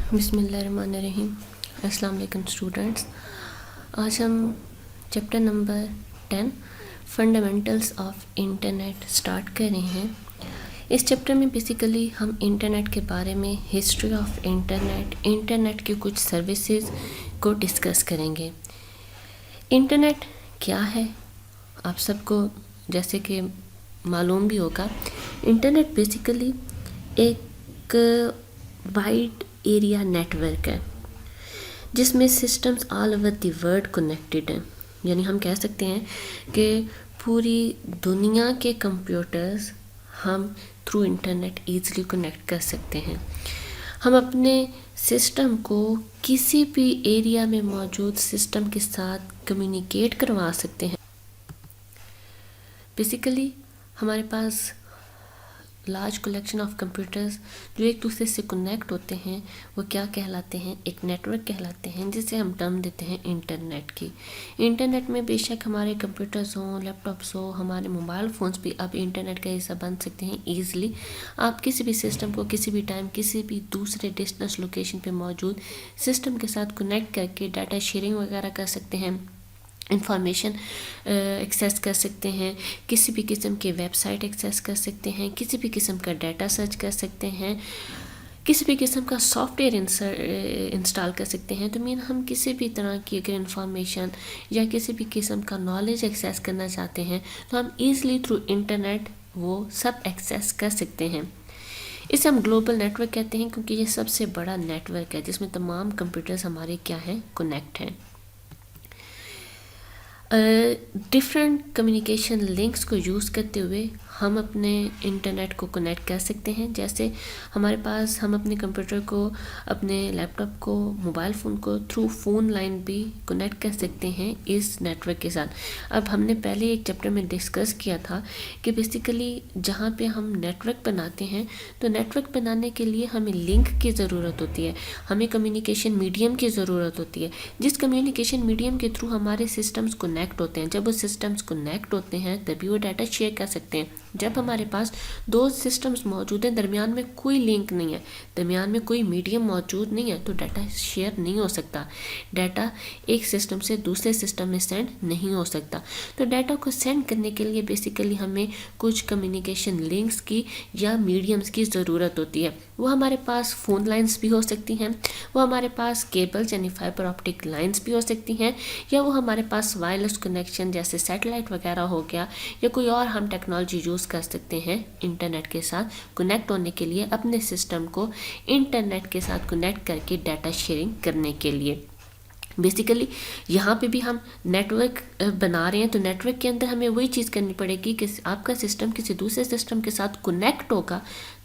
बिस्मिल्लाहिर्रहमानिर्रहीम। अस्सलाम वालेकुम स्टूडेंट्स। आज हम chapter number 10 fundamentals of internet start कर रहे हैं। इस चैप्टर में बेसिकली हम इंटरनेट के बारे में, हिस्ट्री ऑफ इंटरनेट, इंटरनेट की कुछ सर्विसेज को डिस्कस करेंगे। इंटरनेट क्या है आप सबको जैसे कि मालूम भी होगा। इंटरनेट बेसिकली एक वाइड एरिया नेटवर्क है जिसमें systems all over the world connected हैं। यानी हम कह सकते हैं कि पूरी दुनिया के कंप्यूटर्स हम थ्रू इंटरनेट ईज़िली कनेक्ट कर सकते हैं। हम अपने सिस्टम को किसी भी एरिया में मौजूद सिस्टम के साथ कम्युनिकेट करवा सकते हैं। बेसिकली हमारे पास लार्ज कलेक्शन ऑफ कंप्यूटर्स जो एक दूसरे से कनेक्ट होते हैं वो क्या कहलाते हैं, एक नेटवर्क कहलाते हैं, जिसे हम टर्म देते हैं इंटरनेट की। इंटरनेट में बेशक हमारे कंप्यूटर्स हों, लैपटॉप्स हो, हमारे मोबाइल फ़ोन्स भी अब इंटरनेट का हिस्सा बन सकते हैं ईज़िली। आप किसी भी सिस्टम को किसी भी टाइम किसी भी दूसरे डिस्टेंस लोकेशन पे मौजूद सिस्टम के साथ कनेक्ट करके डाटा शेयरिंग वगैरह कर सकते हैं, इंफॉर्मेशन एक्सेस कर सकते हैं, किसी भी किस्म के वेबसाइट एक्सेस कर सकते हैं, किसी भी किस्म का डाटा सर्च कर सकते हैं, किसी भी किस्म का सॉफ्टवेयर इंस्टॉल कर सकते हैं। तो मीन हम किसी भी तरह की अगर इंफॉर्मेशन या किसी भी किस्म का नॉलेज एक्सेस करना चाहते हैं तो हम ईज़िली थ्रू इंटरनेट वो सब एक्सेस कर सकते हैं। इसे हम ग्लोबल नेटवर्क कहते हैं क्योंकि ये सबसे बड़ा नेटवर्क है जिसमें तमाम कंप्यूटर्स हमारे क्या हैं, कनेक्ट हैं। डिफरेंट कम्युनिकेशन लिंक्स को यूज़ करते हुए हम अपने इंटरनेट को कनेक्ट कर सकते हैं। जैसे हमारे पास हम अपने कंप्यूटर को, अपने लैपटॉप को, मोबाइल फ़ोन को थ्रू फ़ोन लाइन भी कनेक्ट कर सकते हैं इस नेटवर्क के साथ। अब हमने पहले एक चैप्टर में डिस्कस किया था कि बेसिकली जहाँ पे हम नेटवर्क बनाते हैं तो नेटवर्क बनाने के लिए हमें लिंक की ज़रूरत होती है, हमें कम्युनिकेशन मीडियम की ज़रूरत होती है, जिस कम्युनिकेशन मीडियम के थ्रू हमारे सिस्टम्स कनेक्ट होते हैं। जब वो सिस्टम्स कनेक्ट होते हैं तभी वो डाटा शेयर कर सकते हैं। जब हमारे पास दो सिस्टम्स मौजूद हैं, दरमियान में कोई लिंक नहीं है, दरमियान में कोई मीडियम मौजूद नहीं है, तो डाटा शेयर नहीं हो सकता, डाटा एक सिस्टम से दूसरे सिस्टम में सेंड नहीं हो सकता। तो डाटा को सेंड करने के लिए बेसिकली हमें कुछ कम्युनिकेशन लिंक्स की या मीडियम्स की ज़रूरत होती है। वो हमारे पास फ़ोन लाइन्स भी हो सकती हैं, वो हमारे पास केबल्स यानी फाइबर ऑप्टिक लाइन्स भी हो सकती हैं, या वो हमारे पास वायरलेस कनेक्शन जैसे सैटेलाइट वगैरह हो गया, या कोई और हम टेक्नोलॉजी यूज़ कर सकते हैं इंटरनेट के साथ कनेक्ट होने के लिए, अपने सिस्टम को इंटरनेट के साथ कनेक्ट करके डाटा शेयरिंग करने के लिए। बेसिकली यहाँ पे भी हम नेटवर्क बना रहे हैं तो नेटवर्क के अंदर हमें वही चीज़ करनी पड़ेगी कि आपका सिस्टम किसी दूसरे सिस्टम के साथ कनेक्ट होगा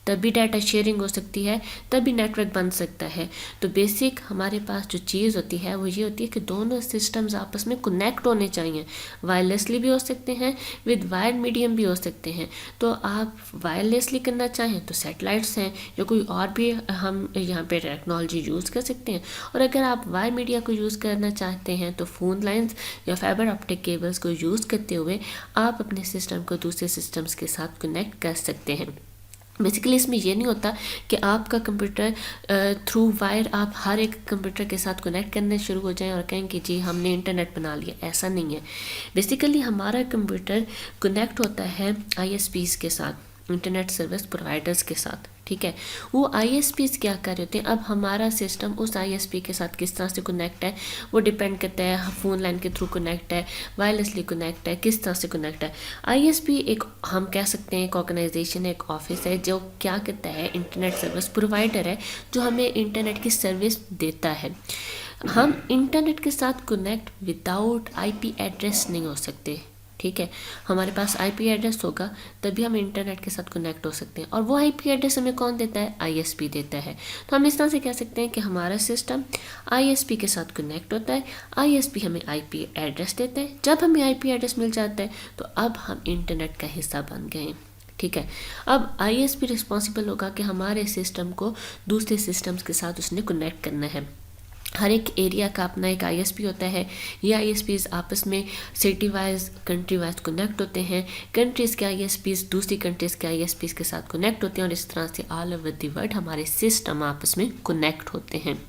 तभी डाटा शेयरिंग हो सकती है, तभी नेटवर्क बन सकता है। तो बेसिक हमारे पास जो चीज़ होती है वो ये होती है कि दोनों सिस्टम्स आपस में कनेक्ट होने चाहिए। वायरलेसली भी हो सकते हैं, विद वायर्ड मीडियम भी हो सकते हैं। तो आप वायरलेसली करना चाहें तो सैटेलाइट्स हैं या कोई और भी हम यहाँ पे टेक्नोलॉजी यूज़ कर सकते हैं, और अगर आप वायर मीडिया को यूज़ करना चाहते हैं तो फ़ोन लाइन्स या फाइबर ऑप्टिक केबल्स को यूज़ करते हुए आप अपने सिस्टम को दूसरे सिस्टम्स के साथ कनेक्ट कर सकते हैं। बेसिकली इसमें ये नहीं होता कि आपका कंप्यूटर थ्रू वायर आप हर एक कंप्यूटर के साथ कनेक्ट करने शुरू हो जाएं और कहें कि जी हमने इंटरनेट बना लिया, ऐसा नहीं है। बेसिकली हमारा कंप्यूटर कनेक्ट होता है ISPs के साथ, इंटरनेट सर्विस प्रोवाइडर्स के साथ, ठीक है। वो ISPs क्या कर रहे होते हैं, अब हमारा सिस्टम उस ISP के साथ किस तरह से कनेक्ट है वो डिपेंड करता है, फ़ोन लाइन के थ्रू कनेक्ट है, वायरलेसली कनेक्ट है, किस तरह से कनेक्ट है। ISP एक हम कह सकते हैं एक ऑर्गेनाइजेशन है, एक ऑफिस है जो क्या करता है, इंटरनेट सर्विस प्रोवाइडर है जो हमें इंटरनेट की सर्विस देता है। हम इंटरनेट के साथ कनेक्ट विदाउट IP एड्रेस नहीं हो सकते, ठीक है। हमारे पास IP एड्रेस होगा तभी हम इंटरनेट के साथ कनेक्ट हो सकते हैं, और वो IP एड्रेस हमें कौन देता है, ISP देता है। तो हम इस तरह से कह सकते हैं कि हमारा सिस्टम ISP के साथ कनेक्ट होता है, ISP हमें IP एड्रेस देता है, जब हमें IP एड्रेस मिल जाता है तो अब हम इंटरनेट का हिस्सा बन गए, ठीक है। अब ISP रिस्पॉन्सिबल होगा कि हमारे सिस्टम को दूसरे सिस्टम्स के साथ उसने कनेक्ट करना है। हर एक एरिया का अपना एक आईएसपी होता है। ये आईएसपीज आपस में city wise, country wise connect होते हैं। कंट्रीज़ के आईएसपीज दूसरी कंट्रीज़ के आईएसपीज के साथ कनेक्ट होते हैं और इस तरह से ऑल ओवर द वर्ल्ड हमारे सिस्टम आपस में कनेक्ट होते हैं।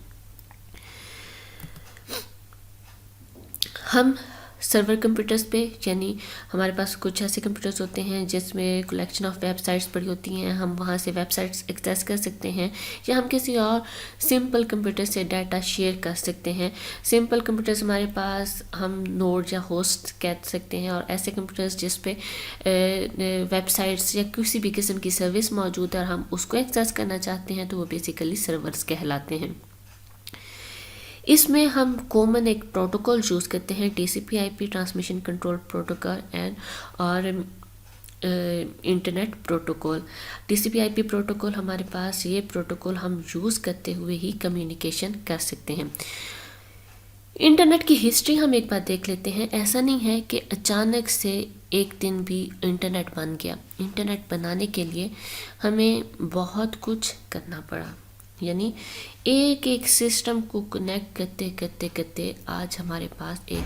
हम सर्वर कंप्यूटर्स पे, यानी हमारे पास कुछ ऐसे कंप्यूटर्स होते हैं जिसमें कलेक्शन ऑफ वेबसाइट्स पड़ी होती हैं, हम वहाँ से वेबसाइट्स एक्सेस कर सकते हैं, या हम किसी और सिंपल कंप्यूटर से डाटा शेयर कर सकते हैं। सिंपल कंप्यूटर्स हमारे पास हम नोड या होस्ट कह सकते हैं, और ऐसे कंप्यूटर्स जिस पे वेबसाइट्स या किसी भी किस्म की सर्विस मौजूद है और हम उसको एक्सेस करना चाहते हैं तो वो बेसिकली सर्वर्स कहलाते हैं। इसमें हम कॉमन एक प्रोटोकॉल यूज़ करते हैं, TCP/IP transmission control protocol and और इंटरनेट प्रोटोकॉल। TCP/IP प्रोटोकॉल हमारे पास, ये प्रोटोकॉल हम यूज़ करते हुए ही कम्युनिकेशन कर सकते हैं। इंटरनेट की हिस्ट्री हम एक बार देख लेते हैं। ऐसा नहीं है कि अचानक से एक दिन भी इंटरनेट बन गया। इंटरनेट बनाने के लिए हमें बहुत कुछ करना पड़ा, यानी एक एक सिस्टम को कनेक्ट करते करते करते आज हमारे पास एक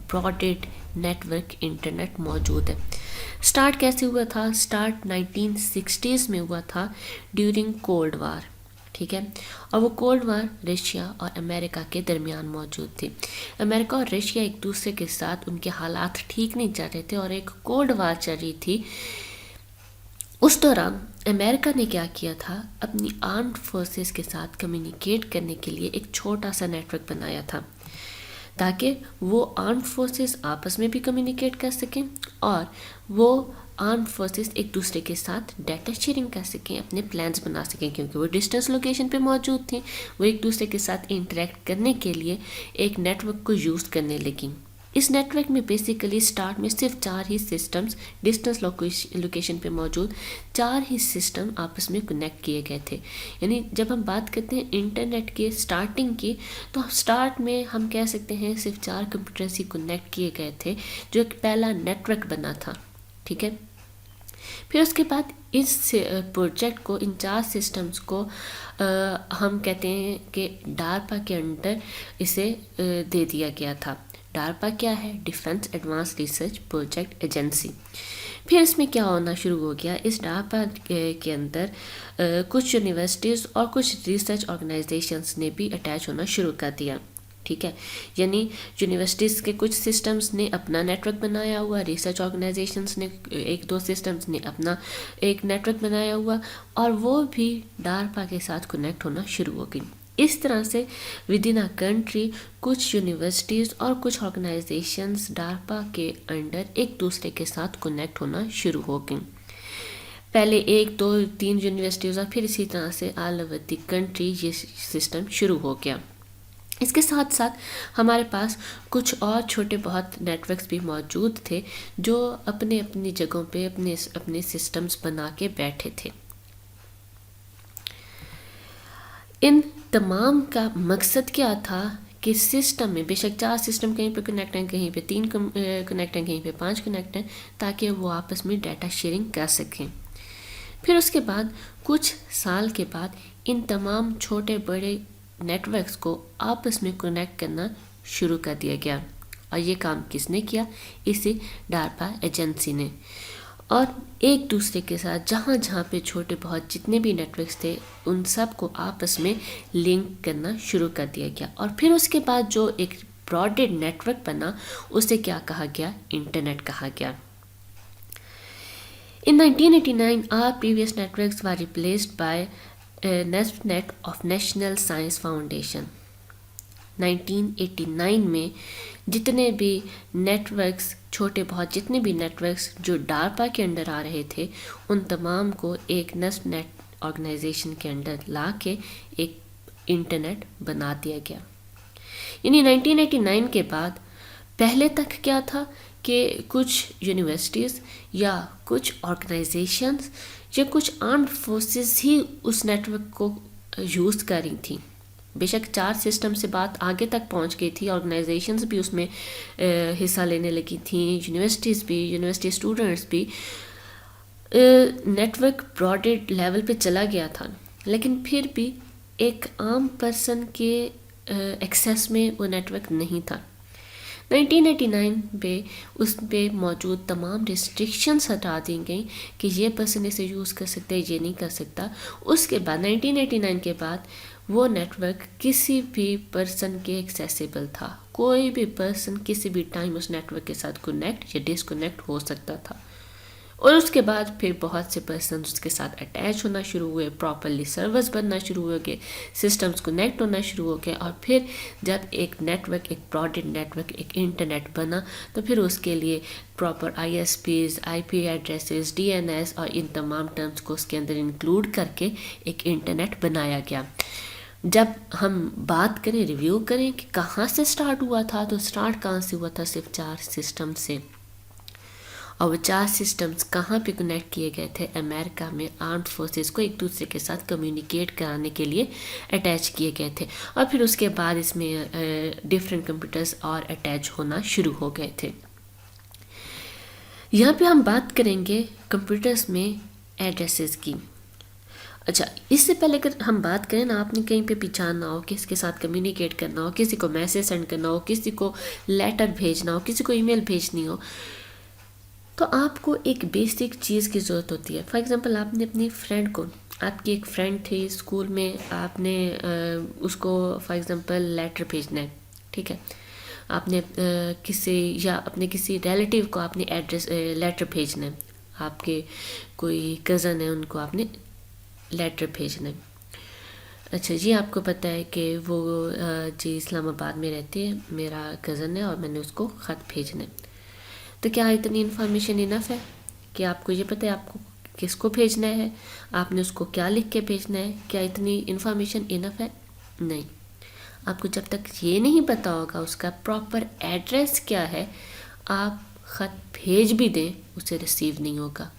ब्रॉडेड नेटवर्क इंटरनेट मौजूद है। स्टार्ट कैसे हुआ था? स्टार्ट 1960s में हुआ था ड्यूरिंग कोल्ड वार, ठीक है। और वो कोल्ड वार रशिया और अमेरिका के दरमियान मौजूद थी। अमेरिका और रशिया एक दूसरे के साथ, उनके हालात ठीक नहीं चल रहे थे और एक कोल्ड वार चल रही थी। उस दौरान अमेरिका ने क्या किया था, अपनी आर्म्ड फोर्सेस के साथ कम्युनिकेट करने के लिए एक छोटा सा नेटवर्क बनाया था, ताकि वो आर्म्ड फोर्सेस आपस में भी कम्युनिकेट कर सकें और वो आर्म्ड फोर्सेस एक दूसरे के साथ डाटा शेयरिंग कर सकें, अपने प्लान्स बना सकें, क्योंकि वो डिस्टेंस लोकेशन पे मौजूद थी। वो एक दूसरे के साथ इंटरेक्ट करने के लिए एक नेटवर्क को यूज़ करने लगी। इस नेटवर्क में बेसिकली स्टार्ट में सिर्फ 4 ही सिस्टम्स डिस्टेंस लोकेशन पे मौजूद 4 ही सिस्टम आपस में कनेक्ट किए गए थे। यानी जब हम बात करते हैं इंटरनेट के स्टार्टिंग की, तो स्टार्ट में हम कह सकते हैं सिर्फ 4 कंप्यूटर्स ही कनेक्ट किए गए थे, जो एक पहला नेटवर्क बना था, ठीक है। फिर उसके बाद इस प्रोजेक्ट को, इन 4 सिस्टम्स को हम कहते हैं कि डार्पा के अंडर इसे दे दिया गया था। डार्पा क्या है? Defence advance research project agency. फिर इसमें क्या होना शुरू हो गया, इस डार्पा के अंदर कुछ यूनिवर्सिटीज़ और कुछ रिसर्च ऑर्गेनाइजेशंस ने भी अटैच होना शुरू कर दिया, ठीक है। यानी यूनिवर्सिटीज़ के कुछ सिस्टम्स ने अपना नेटवर्क बनाया हुआ, रिसर्च ऑर्गेनाइजेशंस ने 1-2 सिस्टम्स ने अपना एक नेटवर्क बनाया हुआ, और वो भी डार्पा के साथ कनेक्ट होना शुरू हो गई। इस तरह से विद इन अ कंट्री कुछ यूनिवर्सिटीज़ और कुछ ऑर्गेनाइजेशंस डार्पा के अंडर एक दूसरे के साथ कनेक्ट होना शुरू हो गई। पहले 1, 2, 3 यूनिवर्सिटीज़ और फिर इसी तरह से ऑल ओवर द कंट्री ये सिस्टम शुरू हो गया। इसके साथ साथ हमारे पास कुछ और छोटे बहुत नेटवर्क्स भी मौजूद थे, जो अपने अपनी जगहों पे अपने अपने सिस्टम्स बना के बैठे थे। इन तमाम का मकसद क्या था कि सिस्टम में बेशक 4 सिस्टम कहीं पे कनेक्ट हैं, कहीं पे 3 कनेक्ट हैं, कहीं पे 5 कनेक्ट हैं, ताकि वो आपस में डाटा शेयरिंग कर सकें। फिर उसके बाद कुछ साल के बाद इन तमाम छोटे बड़े नेटवर्क्स को आपस में कनेक्ट करना शुरू कर दिया गया, और ये काम किसने किया? इसी डार्पा एजेंसी ने। और एक दूसरे के साथ जहाँ जहाँ पे छोटे बहुत जितने भी नेटवर्क्स थे, उन सब को आपस में लिंक करना शुरू कर दिया गया। और फिर उसके बाद जो एक ब्रॉडेड नेटवर्क बना, उसे क्या कहा गया? इंटरनेट कहा गया। In 1989, our previous networks were replaced by NESPNet of National Science Foundation. 1989 में जितने भी नेटवर्क्स, छोटे बहुत जितने भी नेटवर्क्स जो डार्पा के अंडर आ रहे थे, उन तमाम को एक नेस्पनेट ऑर्गेनाइजेशन के अंडर ला के एक इंटरनेट बना दिया गया। यानी 1989 के बाद पहले तक क्या था कि कुछ यूनिवर्सिटीज़ या कुछ ऑर्गेनाइजेशंस या कुछ आर्म्ड फोर्सेस ही उस नेटवर्क को यूज़ कर रही थी। बेशक 4 सिस्टम से बात आगे तक पहुंच गई थी, ऑर्गेनाइजेशंस भी उसमें हिस्सा लेने लगी थी, यूनिवर्सिटीज़ भी, यूनिवर्सिटी स्टूडेंट्स भी, नेटवर्क ब्रॉडेड लेवल पे चला गया था। लेकिन फिर भी एक आम पर्सन के एक्सेस में वो नेटवर्क नहीं था। 1989 पे उस पे मौजूद तमाम रिस्ट्रिक्शंस हटा दी गई कि ये पर्सन इसे यूज़ कर सकता है, ये नहीं कर सकता। उसके बाद 1989 के बाद वो नेटवर्क किसी भी पर्सन के एक्सेसिबल था। कोई भी पर्सन किसी भी टाइम उस नेटवर्क के साथ कनेक्ट या डिसकनेक्ट हो सकता था। और उसके बाद फिर बहुत से पर्सन उसके साथ अटैच होना शुरू हुए, प्रॉपरली सर्वर्स बनना शुरू हो गए, सिस्टम्स कनेक्ट होना शुरू हो गए। और फिर जब एक नेटवर्क, एक ब्रॉडबैंड नेटवर्क, एक इंटरनेट बना, तो फिर उसके लिए proper ISPs, IP addresses, DNS और इन तमाम टर्म्स को उसके अंदर इंक्लूड करके एक इंटरनेट बनाया गया। जब हम बात करें, रिव्यू करें कि कहाँ से स्टार्ट हुआ था, तो स्टार्ट कहाँ से हुआ था? सिर्फ 4 सिस्टम से। और वो 4 सिस्टम्स कहाँ पे कनेक्ट किए गए थे? अमेरिका में आर्म्ड फोर्सेस को एक दूसरे के साथ कम्युनिकेट कराने के लिए अटैच किए गए थे। और फिर उसके बाद इसमें डिफरेंट कंप्यूटर्स और अटैच होना शुरू हो गए थे। यहाँ पे हम बात करेंगे कंप्यूटर्स में एड्रेसेस की। अच्छा, इससे पहले अगर हम बात करें ना, आपने कहीं पे भी जाना हो, किसी के साथ कम्युनिकेट करना हो, किसी को मैसेज सेंड करना हो, किसी को लेटर भेजना हो, किसी को ईमेल भेजनी हो, तो आपको एक बेसिक चीज़ की ज़रूरत होती है। फॉर एग्ज़ाम्पल, आपने अपनी फ्रेंड को, आपकी एक फ्रेंड थी स्कूल में, आपने उसको फॉर एग्ज़ाम्पल लेटर भेजना है, ठीक है। आपने किसी या अपने किसी रिलेटिव को आपने एड्रेस लेटर भेजना है, आपके कोई कज़न है उनको आपने लेटर भेजना है। अच्छा जी, आपको पता है कि वो जी इस्लामाबाद में रहती है, मेरा कज़न है और मैंने उसको ख़त भेजना है। तो क्या इतनी इन्फॉर्मेशन इनफ है कि आपको ये पता है आपको किसको भेजना है, आपने उसको क्या लिख के भेजना है? क्या इतनी इन्फॉर्मेशन इनफ है? नहीं। आपको जब तक ये नहीं पता होगा उसका प्रॉपर एड्रेस क्या है, आप ख़त भेज भी दें, उसे रिसीव नहीं होगा।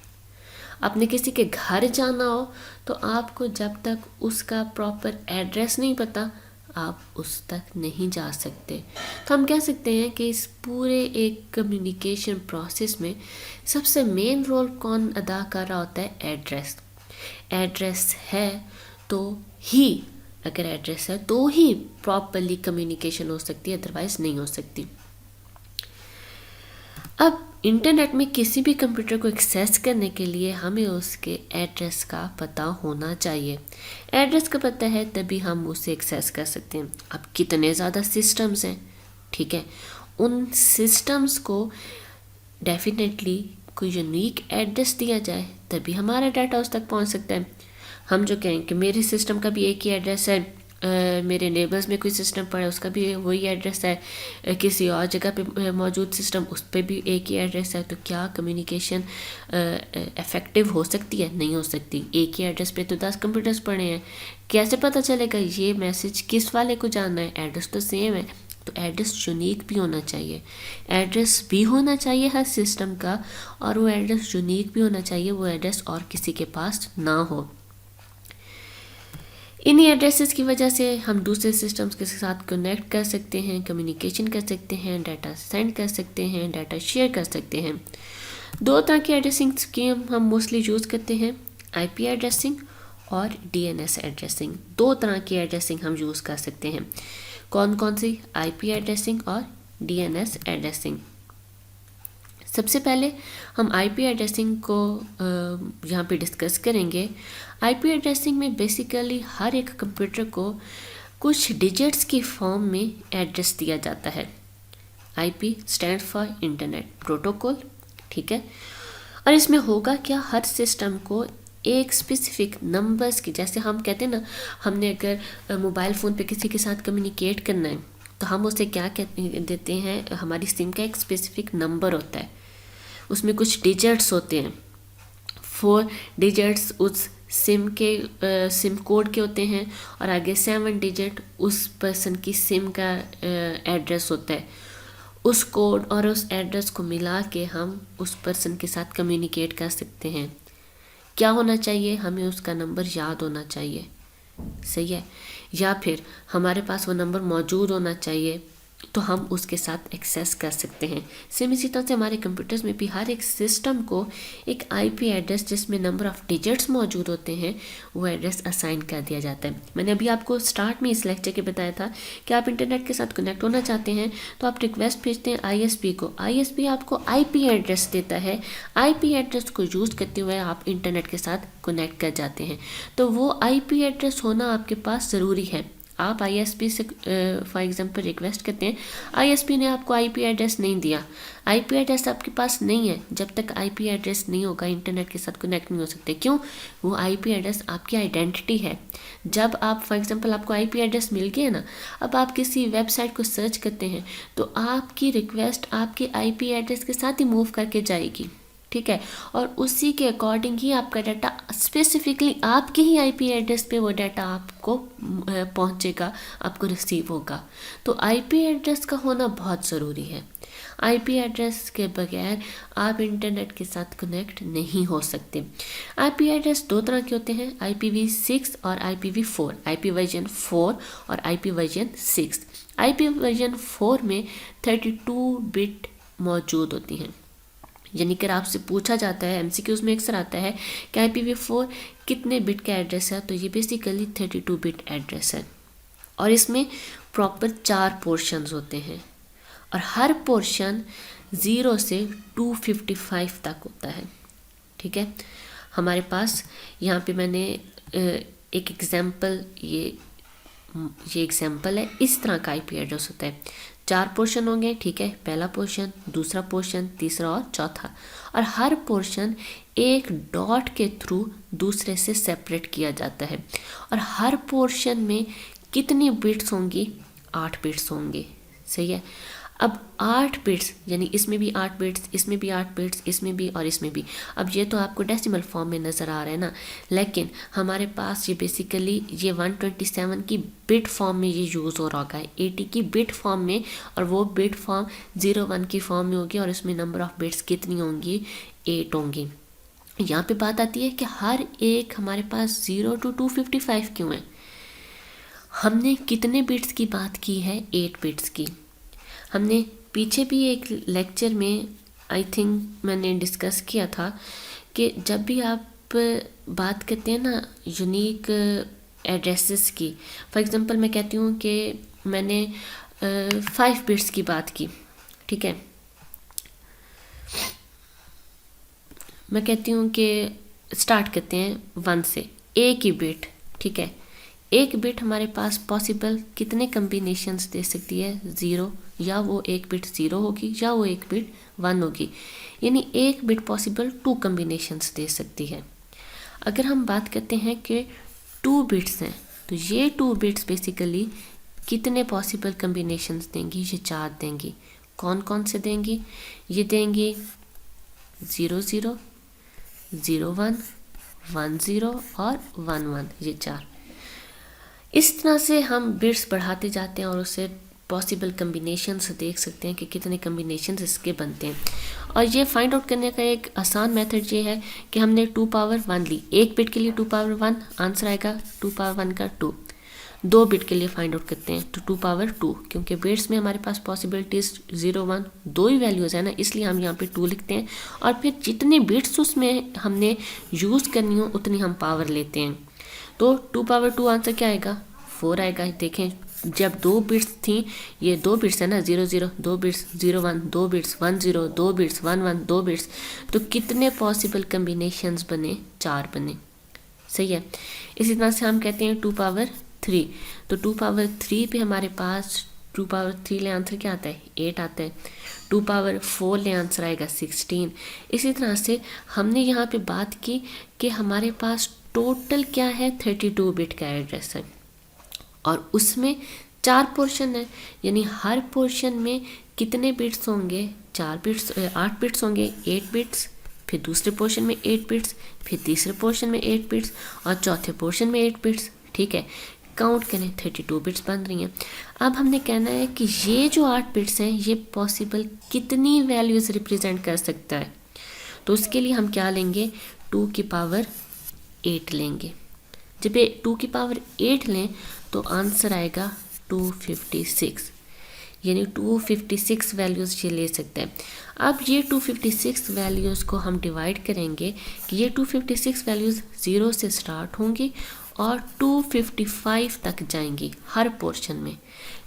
आपने किसी के घर जाना हो, तो आपको जब तक उसका प्रॉपर एड्रेस नहीं पता, आप उस तक नहीं जा सकते। तो हम कह सकते हैं कि इस पूरे एक कम्युनिकेशन प्रोसेस में सबसे मेन रोल कौन अदा कर रहा होता है? एड्रेस। एड्रेस है तो ही, अगर एड्रेस है तो ही प्रॉपरली कम्युनिकेशन हो सकती है, अदरवाइज नहीं हो सकती। अब इंटरनेट में किसी भी कंप्यूटर को एक्सेस करने के लिए हमें उसके एड्रेस का पता होना चाहिए। एड्रेस का पता है तभी हम उसे एक्सेस कर सकते हैं। अब कितने ज़्यादा सिस्टम्स हैं, ठीक है, उन सिस्टम्स को डेफिनेटली कोई यूनिक एड्रेस दिया जाए तभी हमारा डाटा उस तक पहुंच सकता है। हम जो कहें कि मेरे सिस्टम का भी एक ही एड्रेस है, मेरे नेबर्स में कोई सिस्टम पड़ा है उसका भी वही एड्रेस है, किसी और जगह पे मौजूद सिस्टम उस पर भी एक ही एड्रेस है, तो क्या कम्युनिकेशन इफ़ेक्टिव हो सकती है? नहीं हो सकती। एक ही एड्रेस पे तो 10 कंप्यूटर्स पड़े हैं, कैसे पता चलेगा ये मैसेज किस वाले को जाना है? एड्रेस तो सेम है। तो एड्रेस यूनिक भी होना चाहिए, एड्रेस भी होना चाहिए हर सिस्टम का, और वो एड्रेस यूनिक भी होना चाहिए, वो एड्रेस और किसी के पास ना हो। इन्हीं एड्रेसेस की वजह से हम दूसरे सिस्टम्स के साथ कनेक्ट कर सकते हैं, कम्युनिकेशन कर सकते हैं, डाटा सेंड कर सकते हैं, डाटा शेयर कर सकते हैं। 2 तरह की एड्रेसिंग स्कीम हम मोस्टली यूज़ करते हैं, IP एड्रेसिंग और DNS एड्रेसिंग। 2 तरह की एड्रेसिंग हम यूज़ कर सकते हैं। कौन कौन सी? IP एड्रेसिंग और DNS एड्रेसिंग। सबसे पहले हम IP एड्रेसिंग को यहाँ पे डिस्कस करेंगे। IP एड्रेसिंग में बेसिकली हर एक कंप्यूटर को कुछ डिजिट्स की फॉर्म में एड्रेस दिया जाता है। IP stand for internet protocol, ठीक है। और इसमें होगा क्या, हर सिस्टम को एक स्पेसिफिक नंबर्स की, जैसे हम कहते हैं ना, हमने अगर मोबाइल फ़ोन पे किसी के साथ कम्युनिकेट करना है तो हम उसे क्या कहते देते हैं, हमारी सिम का एक स्पेसिफिक नंबर होता है, उसमें कुछ डिजिट्स होते हैं, 4 डिजिट्स उस सिम के सिम कोड के होते हैं, और आगे 7 डिजिट उस पर्सन की सिम का एड्रेस होता है। उस कोड और उस एड्रेस को मिला के हम उस पर्सन के साथ कम्युनिकेट कर सकते हैं। क्या होना चाहिए? हमें उसका नंबर याद होना चाहिए, सही है, या फिर हमारे पास वो नंबर मौजूद होना चाहिए। तो हम उसके साथ एक्सेस कर सकते हैं। सेम इसी तरह से हमारे कंप्यूटर्स में भी हर एक सिस्टम को एक आईपी एड्रेस जिसमें नंबर ऑफ़ डिजिट्स मौजूद होते हैं वो एड्रेस असाइन कर दिया जाता है। मैंने अभी आपको स्टार्ट में इस लेक्चर के बताया था कि आप इंटरनेट के साथ कनेक्ट होना चाहते हैं तो आप रिक्वेस्ट भेजते हैं आईएसपी को। आईएसपी आपको आईपी एड्रेस देता है। आईपी एड्रेस को यूज़ करते हुए आप इंटरनेट के साथ कनेक्ट कर जाते हैं। तो वो आईपी एड्रेस होना आपके पास ज़रूरी है। आप आईएसपी से फॉर एग्जांपल रिक्वेस्ट करते हैं, आईएसपी ने आपको आईपी एड्रेस नहीं दिया, आईपी एड्रेस आपके पास नहीं है। जब तक आईपी एड्रेस नहीं होगा इंटरनेट के साथ कनेक्ट नहीं हो सकते। क्यों? वो आईपी एड्रेस आपकी आइडेंटिटी है। जब आप फॉर एग्जांपल आपको आईपी एड्रेस मिल गया ना, अब आप किसी वेबसाइट को सर्च करते हैं तो आपकी रिक्वेस्ट आपके आईपी एड्रेस के साथ ही मूव करके जाएगी, ठीक है, और उसी के अकॉर्डिंग ही आपका डाटा स्पेसिफिकली आपके ही आईपी एड्रेस पे वो डाटा आपको पहुंचेगा, आपको रिसीव होगा। तो आईपी एड्रेस का होना बहुत ज़रूरी है। आईपी एड्रेस के बगैर आप इंटरनेट के साथ कनेक्ट नहीं हो सकते। आईपी एड्रेस दो तरह के होते हैं, IPv6 और IPv4, आईपी वर्जन 4 और आईपी वर्जन 6। आईपी वर्जन 4 में 32 बिट मौजूद होती हैं। यानी कि आपसे पूछा जाता है MCQs में अक्सर आता है कि IPv4 कितने बिट का एड्रेस है, तो ये बेसिकली 32 बिट एड्रेस है और इसमें प्रॉपर 4 पोर्शंस होते हैं और हर पोर्शन 0 से 255 तक होता है, ठीक है। हमारे पास यहाँ पे मैंने एक एग्जाम्पल, ये एग्जाम्पल है, इस तरह का आईपी एड्रेस होता है। 4 पोर्शन होंगे, ठीक है, पहला पोर्शन, दूसरा पोर्शन, तीसरा और चौथा, और हर पोर्शन एक डॉट के थ्रू दूसरे से सेपरेट किया जाता है। और हर पोर्शन में कितनी बिट्स होंगी? 8 बिट्स होंगे, सही है। अब 8 बिट्स यानी इसमें भी 8 बिट्स, इसमें भी 8 बिट्स, इसमें भी और इसमें भी। अब ये तो आपको डेसिमल फॉर्म में नज़र आ रहा है ना, लेकिन हमारे पास ये बेसिकली ये 127 की बिट फॉर्म में ये यूज़ हो रहा होगा, 80 की बिट फॉर्म में, और वो बिट फॉर्म 01 की फॉर्म में होगी और इसमें नंबर ऑफ़ बिट्स कितनी होंगी? 8 होंगी। यहाँ पे बात आती है कि हर एक हमारे पास 0 to 255 क्यों है? हमने कितने बिट्स की बात की है? 8 बिट्स की। हमने पीछे भी एक लेक्चर में आई थिंक मैंने डिस्कस किया था कि जब भी आप बात करते हैं ना यूनिक एड्रेसेस की, फॉर एग्जांपल मैं कहती हूँ कि मैंने 5 बिट्स की बात की, ठीक है, मैं कहती हूँ कि स्टार्ट करते हैं 1 से, एक ही बिट, ठीक है। एक बिट हमारे पास पॉसिबल कितने कम्बिनेशंस दे सकती है? 0, या वो एक बिट 0 होगी या वो एक बिट 1 होगी, यानी एक बिट पॉसिबल 2 कम्बिनेशंस दे सकती है। अगर हम बात करते हैं कि 2 बिट्स हैं तो ये 2 बिट्स बेसिकली कितने पॉसिबल कम्बिनेशंस देंगी? ये 4 देंगी। कौन कौन से देंगी? ये देंगी 0 0 0 1 1 0 और 1 1, ये 4। इस तरह से हम बिट्स बढ़ाते जाते हैं और उससे पॉसिबल कम्बिनेशंस देख सकते हैं कि कितने कम्बिनेशंस इसके बनते हैं। और ये फाइंड आउट करने का एक आसान मेथड ये है कि हमने 2 पावर 1 ली, एक बिट के लिए 2 पावर 1, आंसर आएगा 2 पावर 1 का 2। 2 बिट के लिए फाइंड आउट करते हैं तो 2 पावर 2, क्योंकि बिट्स में हमारे पास पॉसिबिलिटीज़ 0 1 2 ही वैल्यूज़ है ना, इसलिए हम यहाँ पे 2 लिखते हैं और फिर जितने बिट्स उसमें हमने यूज़ करनी हो उतनी हम पावर लेते हैं। तो 2 पावर 2 आंसर क्या आएगा? 4 आएगा। देखें जब 2 बिट्स थी, ये 2 बिट्स है ना, 0 0 2 बिट्स, 0 1 2 बिट्स, 1 0 2 बिट्स, 1 1 2 बिट्स, तो कितने पॉसिबल कम्बिनेशंस बने? 4 बने, सही है। इसी तरह से हम कहते हैं 2 पावर 3, तो 2 पावर 3 पे हमारे पास 2 पावर 3 ले आंसर क्या आता है? 8 आता है। 2 पावर 4 ले आंसर आएगा 16। इसी तरह से हमने यहाँ पे बात की कि हमारे पास टोटल क्या है? 32 बिट का एड्रेस है और उसमें 4 पोर्शन है, यानी हर पोर्शन में कितने बिट्स होंगे? 4 बिट्स, 8 बिट्स होंगे, 8 बिट्स, फिर दूसरे पोर्शन में 8 बिट्स, फिर तीसरे पोर्शन में 8 बिट्स और चौथे पोर्शन में 8 बिट्स, ठीक है। काउंट करें 32 बिट्स बन रही हैं। अब हमने कहना है कि ये जो 8 बिट्स हैं ये पॉसिबल कितनी वैल्यूज़ रिप्रेजेंट कर सकता है, तो उसके लिए हम क्या लेंगे? 2 की पावर 8 लेंगे। जब ये 2 की पावर 8 लें तो आंसर आएगा 256। यानी 256 वैल्यूज़ ये ले सकता है। अब ये 256 वैल्यूज़ को हम डिवाइड करेंगे कि ये 256 वैल्यूज़ 0 से स्टार्ट होंगी और 255 तक जाएंगी हर पोर्शन में।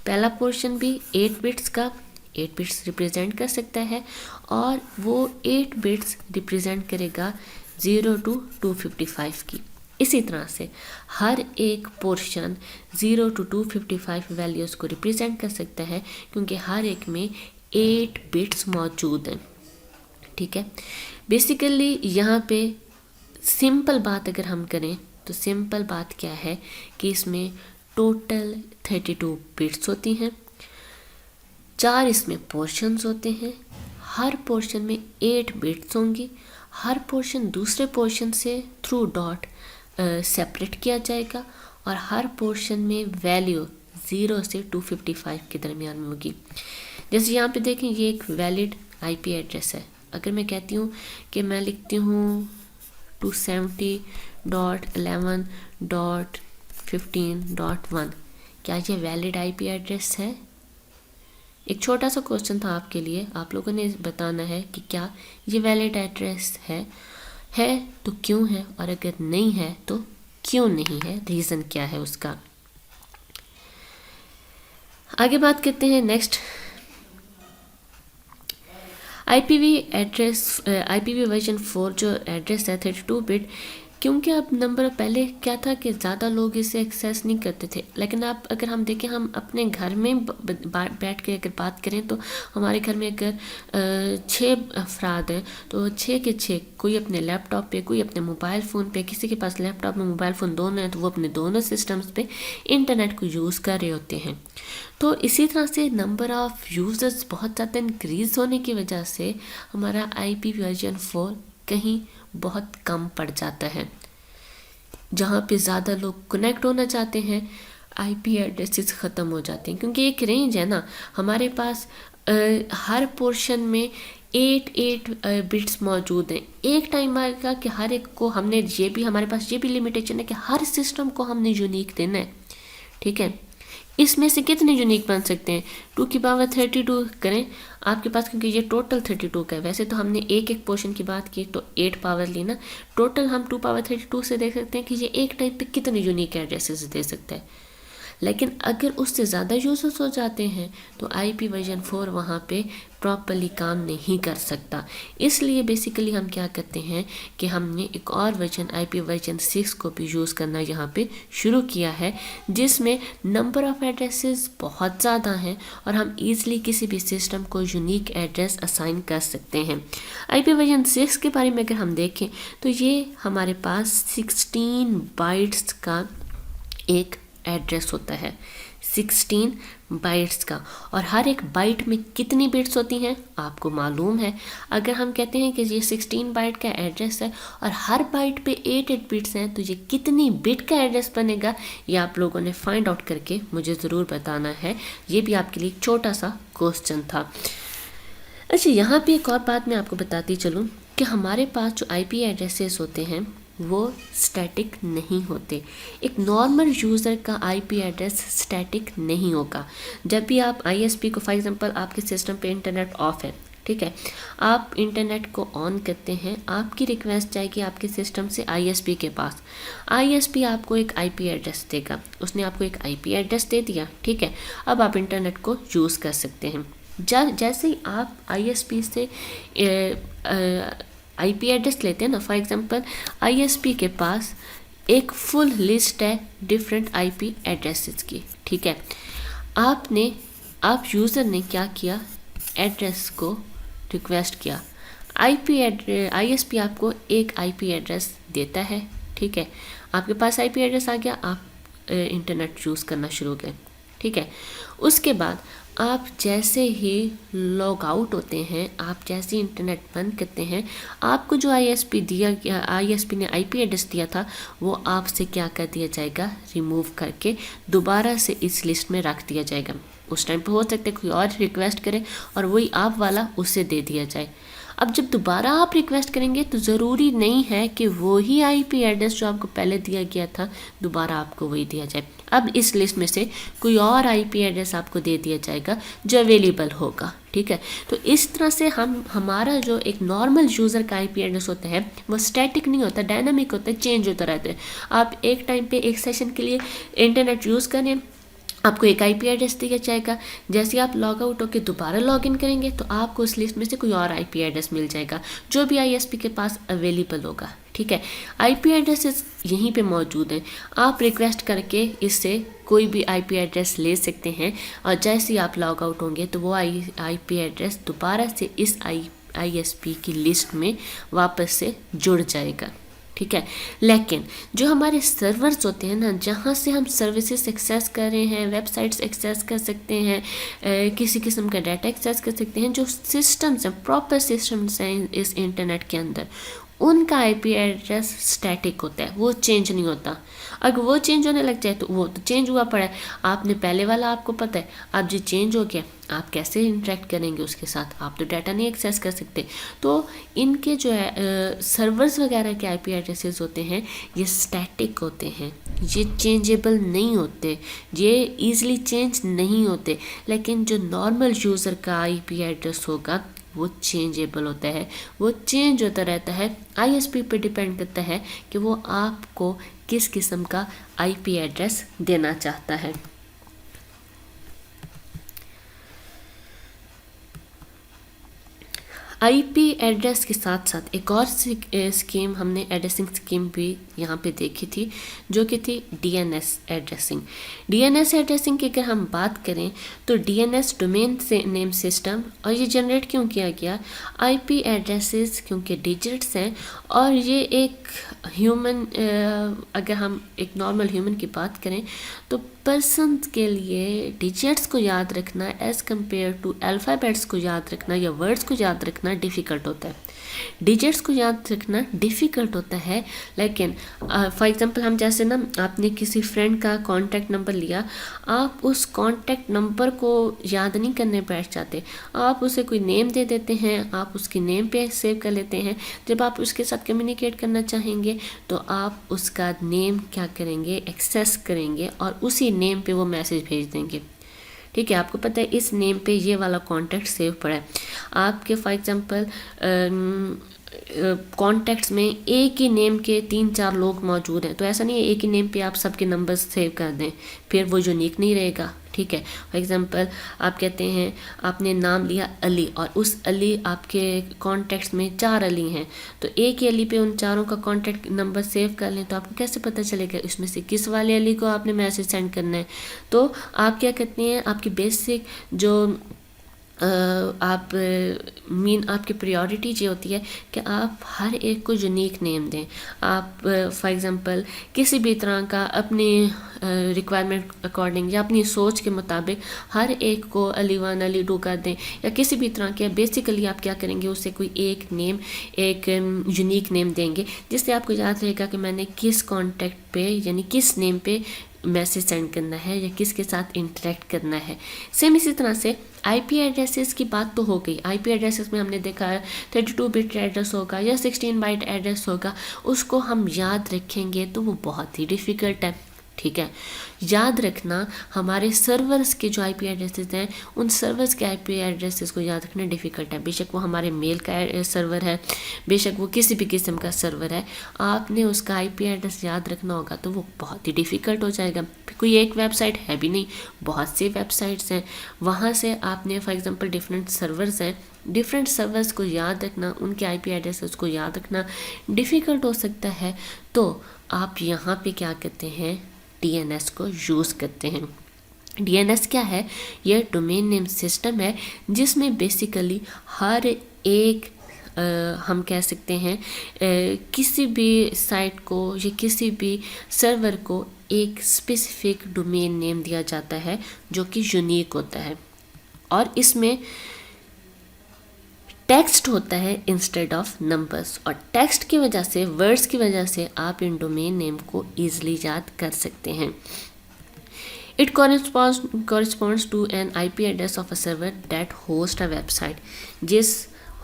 पहला पोर्शन भी 8 बिट्स का 8 बिट्स रिप्रेजेंट कर सकता है और वो 8 बिट्स रिप्रेजेंट करेगा 0 to 255 की। इसी तरह से हर एक पोर्शन 0 to 255 वैल्यूज़ को रिप्रेजेंट कर सकता है क्योंकि हर एक में 8 बिट्स मौजूद हैं। ठीक है, बेसिकली यहाँ पे सिंपल बात अगर हम करें तो सिंपल बात क्या है कि इसमें टोटल 32 बिट्स होती हैं, 4 इसमें पोर्शंस होते हैं, हर पोर्शन में 8 बिट्स होंगी, हर पोर्शन दूसरे पोर्शन से थ्रू डॉट सेपरेट किया जाएगा और हर पोर्शन में वैल्यू 0 से 255 के दरमियान में होगी। जैसे यहाँ पे देखें ये एक वैलिड आईपी एड्रेस है। अगर मैं कहती हूँ कि मैं लिखती हूँ 270.11.15.1, क्या ये वैलिड आईपी एड्रेस है? एक छोटा सा क्वेश्चन था आपके लिए, आप लोगों ने बताना है कि क्या ये वैलिड एड्रेस है तो क्यों है, और अगर नहीं है तो क्यों नहीं है, रीज़न क्या है उसका। आगे बात करते हैं नेक्स्ट IPv वर्जन 4 जो एड्रेस है 32 बिट, क्योंकि अब नंबर पहले क्या था कि ज़्यादा लोग इसे एक्सेस नहीं करते थे, लेकिन अब अगर हम देखें हम अपने घर में बैठ के अगर बात करें तो हमारे घर में अगर 6 अफराद हैं तो 6 के 6 कोई अपने लैपटॉप पे, कोई अपने मोबाइल फ़ोन पे, किसी के पास लैपटॉप में मोबाइल फ़ोन दोनों हैं तो वो अपने दोनों सिस्टम्स पे इंटरनेट को यूज़ कर रहे होते हैं। तो इसी तरह से नंबर ऑफ़ यूज़र्स बहुत ज़्यादा इंक्रीज़ होने की वजह से हमारा IP वर्जन 4 कहीं बहुत कम पड़ जाता है। जहाँ पे ज़्यादा लोग कनेक्ट होना चाहते हैं IP एड्रेसेस ख़त्म हो जाते हैं, क्योंकि एक रेंज है ना हमारे पास, हर पोर्शन में 8 बिट्स मौजूद हैं। एक टाइम आएगा कि हर एक को हमने हमारे पास ये भी लिमिटेशन है कि हर सिस्टम को हमने यूनिक देना है। ठीक है, इसमें से कितने यूनिक बन सकते हैं? 2 की पावर 32 करें आपके पास, क्योंकि ये टोटल 32 का है। वैसे तो हमने एक पोर्शन की बात की तो 8 पावर ली ना, टोटल हम 2 पावर 32 से देख सकते हैं कि ये एक टाइम पे कितने यूनिक एड्रेसेस दे सकता है। लेकिन अगर उससे ज़्यादा यूजर्स हो जाते हैं तो IP वर्जन 4 वहाँ पे प्रॉपर्ली काम नहीं कर सकता। इसलिए बेसिकली हम क्या करते हैं कि हमने एक और वर्जन IP वर्जन 6 को भी यूज़ करना यहाँ पे शुरू किया है, जिसमें नंबर ऑफ़ एड्रेसेस बहुत ज़्यादा हैं और हम ईज़िली किसी भी सिस्टम को यूनिक एड्रेस असाइन कर सकते हैं। IP वर्जन 6 के बारे में अगर हम देखें तो ये हमारे पास 16 बाइट्स का एक एड्रेस होता है, 16 बाइट्स का, और हर एक बाइट में कितनी बिट्स होती हैं आपको मालूम है। अगर हम कहते हैं कि ये 16 बाइट का एड्रेस है और हर बाइट पे 8 बिट्स हैं तो ये कितनी बिट का एड्रेस बनेगा, ये आप लोगों ने फाइंड आउट करके मुझे ज़रूर बताना है। ये भी आपके लिए छोटा सा क्वेश्चन था। अच्छा, यहाँ पे एक और बात मैं आपको बताती चलूँ कि हमारे पास जो IP एड्रेसेस होते हैं वो स्टैटिक नहीं होते। एक नॉर्मल यूज़र का IP एड्रेस स्टैटिक नहीं होगा। जब भी आप ISP को, फॉर एग्जांपल आपके सिस्टम पे इंटरनेट ऑफ है, ठीक है, आप इंटरनेट को ऑन करते हैं, आपकी रिक्वेस्ट जाएगी आपके सिस्टम से ISP के पास। ISP आपको एक IP एड्रेस देगा, उसने आपको एक IP एड्रेस दे दिया, ठीक है। अब आप इंटरनेट को यूज़ कर सकते हैं। जैसे ही आप ISP से IP एड्रेस लेते हैं ना, फॉर एग्जांपल ISP के पास एक फुल लिस्ट है डिफरेंट IP एड्रेसेस की, ठीक है। आप यूज़र ने क्या किया, एड्रेस को रिक्वेस्ट किया, ISP आपको एक IP एड्रेस देता है, ठीक है। आपके पास IP एड्रेस आ गया, आप इंटरनेट यूज़ करना शुरू करें, ठीक है। उसके बाद आप जैसे ही लॉग आउट होते हैं, आप जैसे ही इंटरनेट बंद करते हैं, आपको जो ISP ने IP एड्रेस दिया था वो आपसे क्या कर दिया जाएगा, रिमूव करके दोबारा से इस लिस्ट में रख दिया जाएगा। उस टाइम पे हो सकता है कोई और रिक्वेस्ट करे और वही आप वाला उससे दे दिया जाए। अब जब दोबारा आप रिक्वेस्ट करेंगे तो ज़रूरी नहीं है कि वही IP एड्रेस जो आपको पहले दिया गया था दोबारा आपको वही दिया जाए। अब इस लिस्ट में से कोई और आईपी एड्रेस आपको दे दिया जाएगा जो अवेलेबल होगा, ठीक है। तो इस तरह से हमारा जो एक नॉर्मल यूज़र का आईपी एड्रेस होता है वो स्टैटिक नहीं होता, डायनामिक होता है, चेंज होता रहता है। आप एक टाइम पे एक सेशन के लिए इंटरनेट यूज़ करें, आपको एक आईपी एड्रेस दिया जाएगा, जैसे आप लॉग आउट होकर दोबारा लॉगिन करेंगे तो आपको उस लिस्ट में से कोई और आईपी एड्रेस मिल जाएगा जो भी आईएसपी के पास अवेलेबल होगा, ठीक है। आईपी एड्रेसेस यहीं पे मौजूद हैं, आप रिक्वेस्ट करके इससे कोई भी आईपी एड्रेस ले सकते हैं और जैसे ही आप लॉग आउट होंगे तो वो आईपी एड्रेस दोबारा से इस आईएसपी की लिस्ट में वापस से जुड़ जाएगा, ठीक है। लेकिन जो हमारे सर्वर्स होते हैं ना, जहाँ से हम सर्विसेज एक्सेस कर रहे हैं, वेबसाइट्स एक्सेस कर सकते हैं, किसी किस्म का डाटा एक्सेस कर सकते हैं, जो सिस्टम्स हैं, प्रॉपर सिस्टम्स हैं इस इंटरनेट के अंदर, उनका आईपी एड्रेस स्टैटिक होता है, वो चेंज नहीं होता। अगर वो चेंज होने लग जाए तो वो तो चेंज हुआ पड़ा है, आपने पहले वाला आपको पता है, अब जो चेंज हो गया आप कैसे इंटरेक्ट करेंगे उसके साथ, आप तो डाटा नहीं एक्सेस कर सकते। तो इनके जो है सर्वर्स वगैरह के आईपी एड्रेसेस होते हैं ये स्टैटिक होते हैं, ये चेंजेबल नहीं होते, ये ईज़िली चेंज नहीं होते। लेकिन जो नॉर्मल यूज़र का आईपी एड्रेस होगा वो चेंजेबल होता है, वो चेंज होता रहता है। आईएसपी पे डिपेंड करता है कि वो आपको किस किस्म का आईपी एड्रेस देना चाहता है। आईपी एड्रेस के साथ साथ एक और स्कीम हमने एड्रेसिंग स्कीम भी यहाँ पे देखी थी जो कि थी डीएनएस एड्रेसिंग। डीएनएस एड्रेसिंग की अगर हम बात करें तो डीएनएस डोमेन से नेम सिस्टम, और ये जनरेट क्यों किया गया, आईपी एड्रेसेस क्योंकि डिजिट्स हैं और ये एक ह्यूमन, अगर हम एक नॉर्मल ह्यूमन की बात करें तो पर्सन के लिए डिजिट्स को याद रखना एज़ कम्पेयर टू अल्फ़ाबेट्स को याद रखना या वर्ड्स को याद रखना डिफ़िकल्ट होता है। डिजिट्स को याद रखना डिफ़िकल्ट होता है, लेकिन फॉर एग्ज़ाम्पल हम जैसे ना आपने किसी फ्रेंड का कॉन्टैक्ट नंबर लिया, आप उस कॉन्टैक्ट नंबर को याद नहीं करने बैठ जाते, आप उसे कोई नेम दे देते हैं, आप उसकी नेम पे सेव कर लेते हैं। जब आप उसके साथ कम्युनिकेट करना चाहेंगे तो आप उसका नेम क्या करेंगे, एक्सेस करेंगे और उसी नेम पे वो मैसेज भेज देंगे, ठीक है। आपको पता है इस नेम पे ये वाला कॉन्टैक्ट सेव पड़ा है, आपके फॉर एग्ज़ाम्पल कॉन्टैक्ट्स में एक ही नेम के 3-4 लोग मौजूद हैं, तो ऐसा नहीं है एक ही नेम पे आप सबके नंबर्स सेव कर दें, फिर वो यूनिक नहीं रहेगा, ठीक है। फॉर एग्ज़ाम्पल आप कहते हैं आपने नाम लिया अली और उस अली आपके कॉन्टैक्ट्स में 4 अली हैं, तो एक ही अली पे उन चारों का कॉन्टैक्ट नंबर सेव कर लें तो आपको कैसे पता चलेगा इसमें से किस वाले अली को आपने मैसेज सेंड करना है। तो आप क्या कहते हैं, आपकी बेसिक जो आपकी प्रायोरिटी ये होती है कि आप हर एक को यूनिक नेम दें। आप फॉर एग्ज़ाम्पल किसी भी तरह का अपनी रिक्वायरमेंट अकॉर्डिंग या अपनी सोच के मुताबिक हर एक को अली 1 अली 2 कर दें या किसी भी तरह के, बेसिकली आप क्या करेंगे उससे कोई एक नेम, एक यूनिक नेम देंगे जिससे आपको याद रहेगा कि मैंने किस कॉन्टैक्ट पे यानी किस नेम पे मैसेज सेंड करना है या किसके साथ इंटरेक्ट करना है। सेम इसी तरह से आईपी एड्रेसेस की बात तो हो गई। आईपी एड्रेसेस में हमने देखा है 32 बिट एड्रेस होगा या 16 बाइट एड्रेस होगा, उसको हम याद रखेंगे तो वो बहुत ही डिफ़िकल्ट है, ठीक है। याद रखना हमारे सर्वर्स के जो आईपी एड्रेसेस हैं उन सर्वर्स के आईपी एड्रेसेस को याद रखना डिफ़िकल्ट है। बेशक वो हमारे मेल का सर्वर है, बेशक वो किसी भी किस्म का सर्वर है, आपने उसका आईपी एड्रेस याद रखना होगा तो वो बहुत ही डिफ़िकल्ट हो जाएगा। कोई एक वेबसाइट है भी नहीं, बहुत सी वेबसाइट्स हैं, वहाँ से आपने फॉर एग्ज़ाम्पल डिफरेंट सर्वर्स हैं, डिफरेंट सर्वर्स को याद रखना, उनके आईपी एड्रेसेस को याद रखना डिफ़िकल्ट हो सकता है। तो आप यहाँ पे क्या करते हैं, डीएनएस को यूज़ करते हैं। डीएनएस क्या है, यह डोमेन नेम सिस्टम है जिसमें बेसिकली हर एक हम कह सकते हैं किसी भी साइट को या किसी भी सर्वर को एक स्पेसिफिक डोमेन नेम दिया जाता है जो कि यूनिक होता है और इसमें टेक्स्ट होता है इंस्टेड ऑफ नंबर्स, और टेक्स्ट की वजह से, वर्ड्स की वजह से आप इन डोमेन नेम को ईजिली याद कर सकते हैं। It corresponds to an IP address of a server that host a website. जिस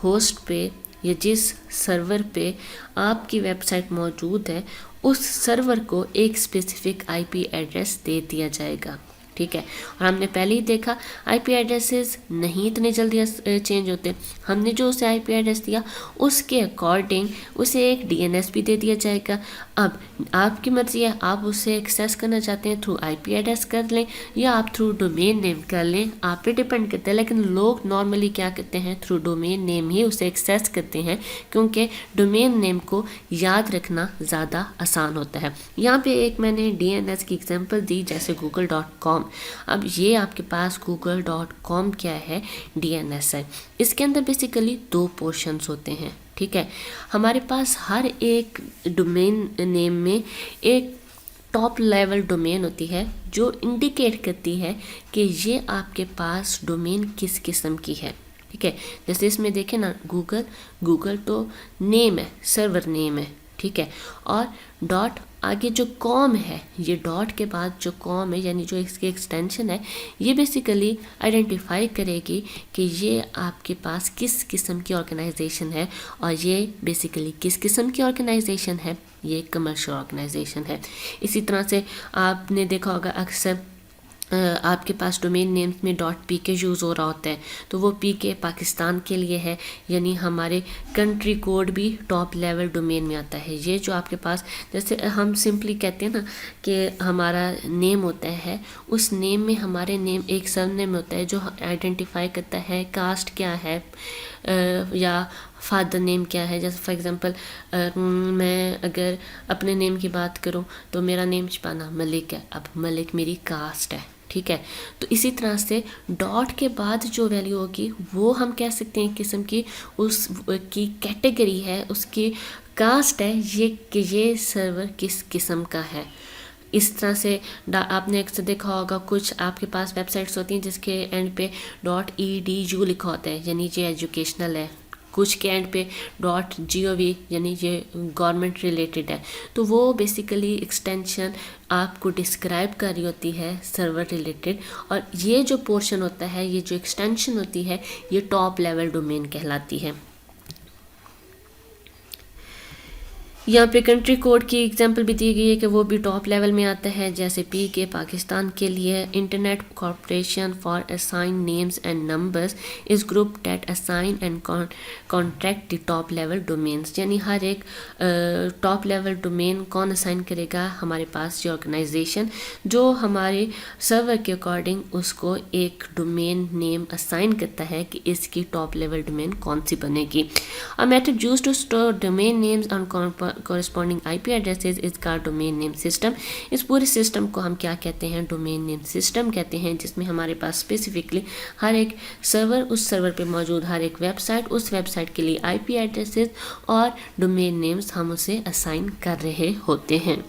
होस्ट पे या जिस सर्वर पे आपकी वेबसाइट मौजूद है उस सर्वर को एक स्पेसिफिक आईपी एड्रेस दे दिया जाएगा, ठीक है। और हमने पहले ही देखा आईपी एड्रेसेस नहीं इतने जल्दी चेंज होते। हमने जो उसे आईपी एड्रेस दिया उसके अकॉर्डिंग उसे एक डीएनएस भी दे दिया जाएगा। अब आपकी मर्जी है, आप उसे एक्सेस करना चाहते हैं थ्रू आईपी एड्रेस कर लें या आप थ्रू डोमेन नेम कर लें, आप पे डिपेंड करते हैं। लेकिन लोग नॉर्मली क्या करते हैं, थ्रू डोमेन नेम ही उसे एक्सेस करते हैं, क्योंकि डोमेन नेम को याद रखना ज़्यादा आसान होता है। यहाँ पे एक मैंने डीएनएस की एग्जांपल दी, जैसे google.com। अब ये आपके पास google.com क्या है, डीएनएस है। इसके अंदर बेसिकली 2 पोर्शंस होते हैं, ठीक है। हमारे पास हर एक डोमेन नेम में एक टॉप लेवल डोमेन होती है जो इंडिकेट करती है कि ये आपके पास डोमेन किस किस्म की है, ठीक है। जैसे इसमें देखें ना, गूगल तो नेम है, सर्वर नेम है, ठीक है। और डॉट आगे जो कॉम है, ये डॉट के बाद जो कॉम है यानी जो इसकी एक्सटेंशन है, ये बेसिकली आइडेंटिफाई करेगी कि ये आपके पास किस किस्म की ऑर्गेनाइजेशन है। और ये बेसिकली किस किस्म की ऑर्गेनाइजेशन है, ये कमर्शियल ऑर्गेनाइजेशन है। इसी तरह से आपने देखा होगा अक्सर आपके पास डोमेन नेम्स में .pk यूज़ हो रहा होता है, तो वो pk पाकिस्तान के लिए है, यानी हमारे कंट्री कोड भी टॉप लेवल डोमेन में आता है। ये जो आपके पास, जैसे हम सिंपली कहते हैं ना कि हमारा नेम होता है, उस नेम में हमारे नेम एक सब नेम होता है जो आइडेंटिफाई करता है कास्ट क्या है या फादर नेम क्या है। जैसे फॉर एग्ज़ाम्पल मैं अगर अपने नेम की बात करूं तो मेरा नेम शबाना मलिक है, अब मलिक मेरी कास्ट है, ठीक है। तो इसी तरह से डॉट के बाद जो वैल्यू होगी वो हम कह सकते हैं किस्म की, उस की कैटेगरी है, उसकी कास्ट है, ये कि ये सर्वर किस किस्म का है। इस तरह से आपने अक्सर देखा होगा कुछ आपके पास वेबसाइट्स होती हैं जिसके एंड पे .edu लिखा होता है, यानी ये एजुकेशनल है। कुछ के एंड पे .gov यानी ये गवर्नमेंट रिलेटेड है। तो वो बेसिकली एक्सटेंशन आपको डिस्क्राइब कर रही होती है सर्वर रिलेटेड, और ये जो पोर्शन होता है, ये जो एक्सटेंशन होती है, ये टॉप लेवल डोमेन कहलाती है। यहाँ पे कंट्री कोड की एग्जांपल भी दी गई है कि वो भी टॉप लेवल में आता है, जैसे PK पाकिस्तान के लिए internet corporation for assign names and numbers इस group that assign and contract the top level domains. यानी हर एक टॉप लेवल डोमेन कौन असाइन करेगा, हमारे पास ये ऑर्गेनाइजेशन जो हमारे सर्वर के अकॉर्डिंग उसको एक डोमेन नेम असाइन करता है कि इसकी टॉप लेवल डोमेन कौन सी बनेगी। A method used to store domain names on corresponding IP addresses is called domain name system। इस पूरे सिस्टम को हम क्या कहते हैं, डोमेन नेम सिस्टम कहते हैं, जिसमें हमारे पास स्पेसिफिकली हर एक सर्वर, उस सर्वर पे मौजूद हर एक वेबसाइट, उस वेबसाइट के लिए IP एड्रेसेस और डोमेन नेम्स हम उसे असाइन कर रहे होते हैं।